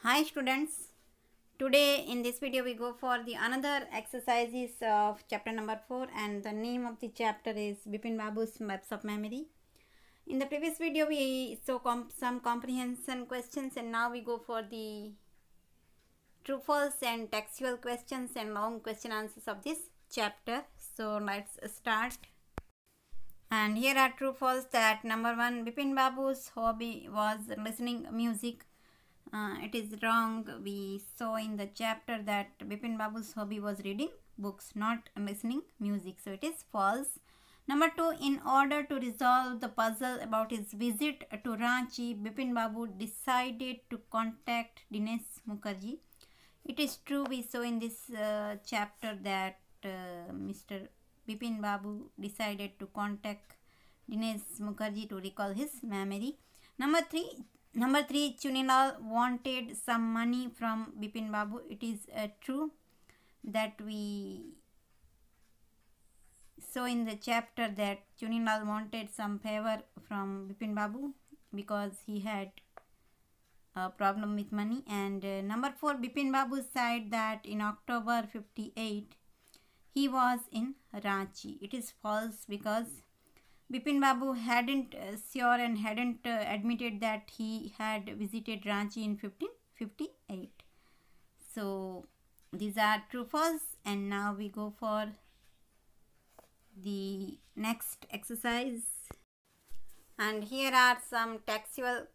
Hi students, today in this video we go for the another exercises of chapter number 4 and the name of the chapter is Bipin Babu's Maps of Memory. In the previous video we saw some comprehension questions and now we go for the true false and textual questions and long question answers of this chapter. So let's start. And here are true false that number 1, Bipin Babu's hobby was listening music. It is wrong. We saw in the chapter that Bipin Babu's hobby was reading books, not listening music. So it is false. Number 2, in order to resolve the puzzle about his visit to Ranchi, Bipin Babu decided to contact Dinesh Mukherjee. It is true. We saw in this chapter that Mr. Bipin Babu decided to contact Dinesh Mukherjee to recall his memory. Number 3, Chunilal wanted some money from Bipin Babu. It is true that we saw in the chapter that Chunilal wanted some favor from Bipin Babu because he had a problem with money. And number 4, Bipin Babu said that in October 58 he was in Ranchi. It is false because Bipin Babu hadn't admitted that he had visited Ranchi in 1558. So these are true false, and now we go for the next exercise. And here are some textual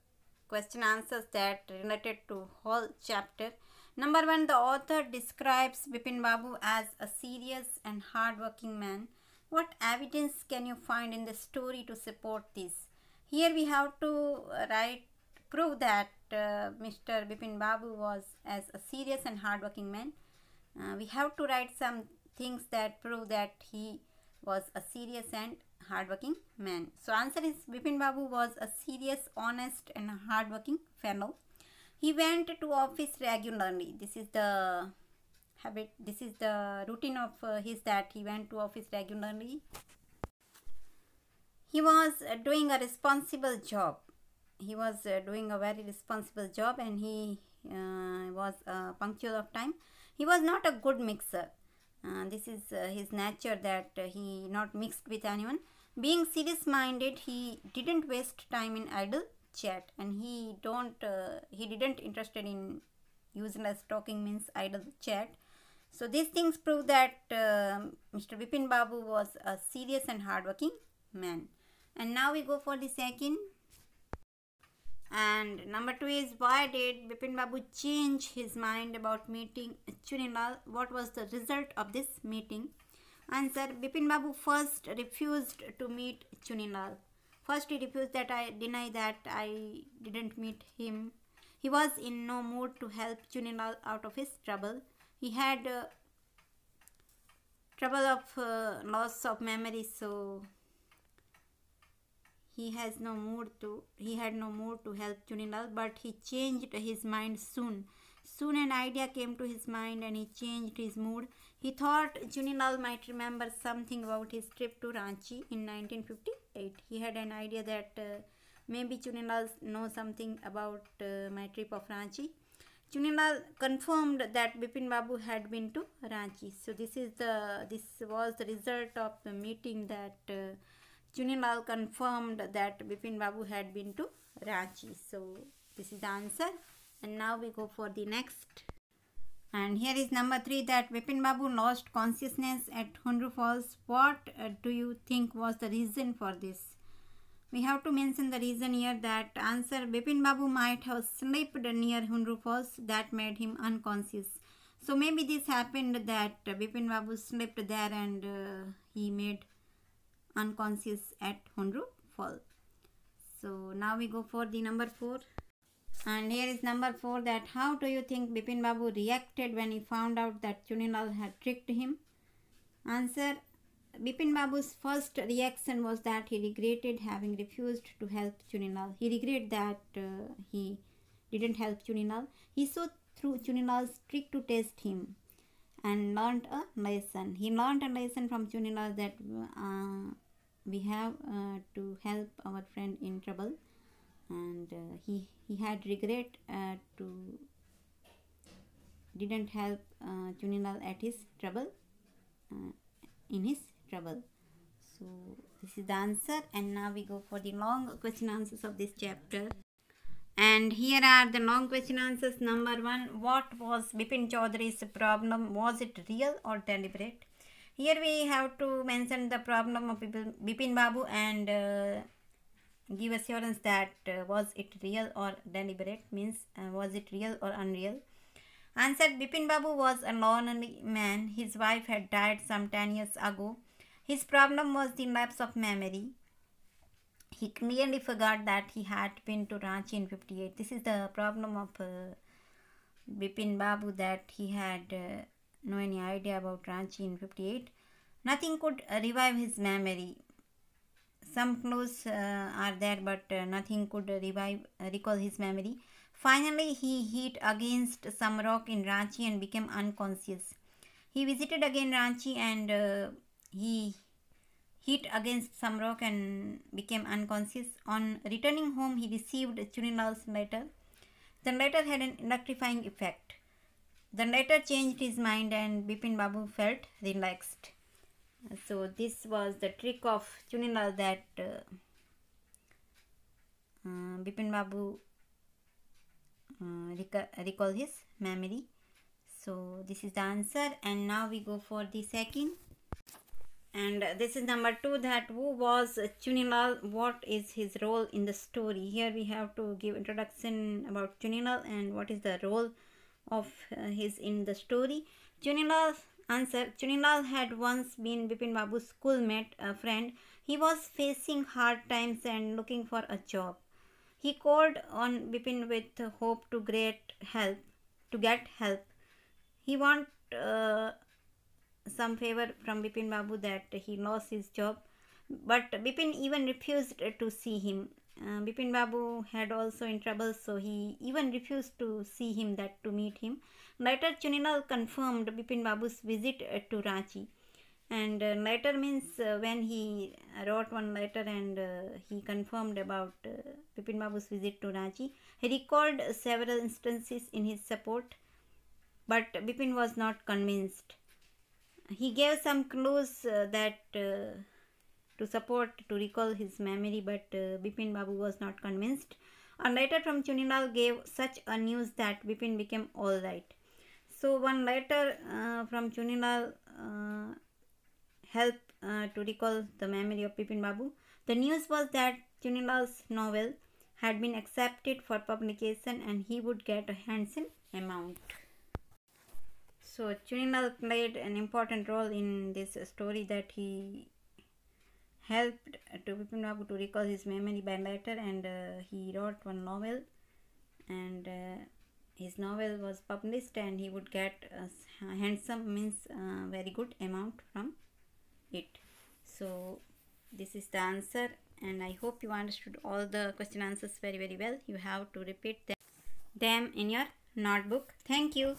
question answers that related to whole chapter. Number 1, the author describes Bipin Babu as a serious and hard-working man. What evidence can you find in the story to support this? Here we have to prove that Mr. Bipin Babu was as a serious and hardworking man. We have to write some things that prove that he was a serious and hardworking man. So answer is Bipin Babu was a serious, honest and hardworking fellow. He went to office regularly. This is the habit, this is the routine of his, that he went to office regularly. He was doing a responsible job. He was doing a very responsible job, and he was punctual of time. He was not a good mixer. This is his nature, that he not mixed with anyone. Being serious minded, he didn't waste time in idle chat, and he didn't interested in useless talking, means idle chat. So these things prove that Mr. Bipin Babu was a serious and hardworking man. And now we go for the second. And number 2 is, why did Bipin Babu change his mind about meeting Chunilal? What was the result of this meeting? Answer, Bipin Babu first refused to meet Chunilal. First he refused, that I deny that I didn't meet him. He was in no mood to help Chunilal out of his trouble. He had trouble of loss of memory, so he had no mood to help Chunilal, but he changed his mind soon. Soon an idea came to his mind and he changed his mood. He thought Chunilal might remember something about his trip to Ranchi in 1958. He had an idea that maybe Chunilal knows something about my trip of Ranchi. Chunilal confirmed that Bipin Babu had been to Ranchi. So this was the result of the meeting, that Chunilal confirmed that Bipin Babu had been to Ranchi. So this is the answer. And now we go for the next. And here is number 3, that Bipin Babu lost consciousness at Hundru Falls. What do you think was the reason for this? We have to mention the reason here, that answer, Bipin Babu might have slept near Hundru Falls, that made him unconscious. So maybe this happened, that Bipin Babu slept there and he made unconscious at Hundru Falls. So now we go for the number 4. And here is number 4, that how do you think Bipin Babu reacted when he found out that Chunilal had tricked him? Answer, Bipin Babu's first reaction was that he regretted having refused to help Chunilal. He regretted that he didn't help Chunilal. He saw through Chunilal's trick to test him and learned a lesson. He learned a lesson from Chunilal, that we have to help our friend in trouble, and he had regret to didn't help Chunilal at his trouble, in his trouble. So this is the answer, and now we go for the long question answers of this chapter. And here are the long question answers. Number 1, what was Bipin Chaudhary's problem? Was it real or deliberate? Here we have to mention the problem of Bipin Babu and give assurance that was it real or deliberate, means was it real or unreal. Answer: Bipin Babu was a lonely man. His wife had died some 10 years ago. His problem was the lapse of memory. He clearly forgot that he had been to Ranchi in 58. This is the problem of Bipin Babu, that he had no any idea about Ranchi in 58. Nothing could revive his memory. Some clues are there, but nothing could recall his memory. Finally, he hit against some rock in Ranchi and became unconscious. He visited again Ranchi and he hit against some rock and became unconscious. On returning home, he received Chunilal's letter. The letter had an electrifying effect. The letter changed his mind and Bipin Babu felt relaxed. So this was the trick of Chunilal, that Bipin Babu recall his memory. So this is the answer, and now we go for the second. And this is number 2, that who was Chunilal, what is his role in the story. Here we have to give introduction about Chunilal and what is the role of his in the story. Chunilal. Answer: Chunilal had once been Bipin Babu's schoolmate, a friend. He was facing hard times and looking for a job. He called on Bipin with hope to get help. He wanted some favor from Bipin Babu, that he lost his job, but Bipin even refused to see him. Bipin Babu had also in trouble, so he even refused to see him, that to meet him. Later, Chunilal confirmed Bipin Babu's visit to Ranchi. And later means when he wrote one letter and he confirmed about Bipin Babu's visit to Ranchi. He recalled several instances in his support, but Bipin was not convinced. He gave some clues that to support, to recall his memory, but Bipin Babu was not convinced. A letter from Chunilal gave such a news that Bipin became alright. So one letter from Chunilal helped to recall the memory of Bipin Babu. The news was that Chunilal's novel had been accepted for publication and he would get a handsome amount. So Chunilal played an important role in this story, that he helped to Bipin Babu to recall his memory by letter, and he wrote one novel, and his novel was published and he would get a handsome, means very good amount from it. So this is the answer, and I hope you understood all the question answers very well. You have to repeat them in your notebook. Thank you.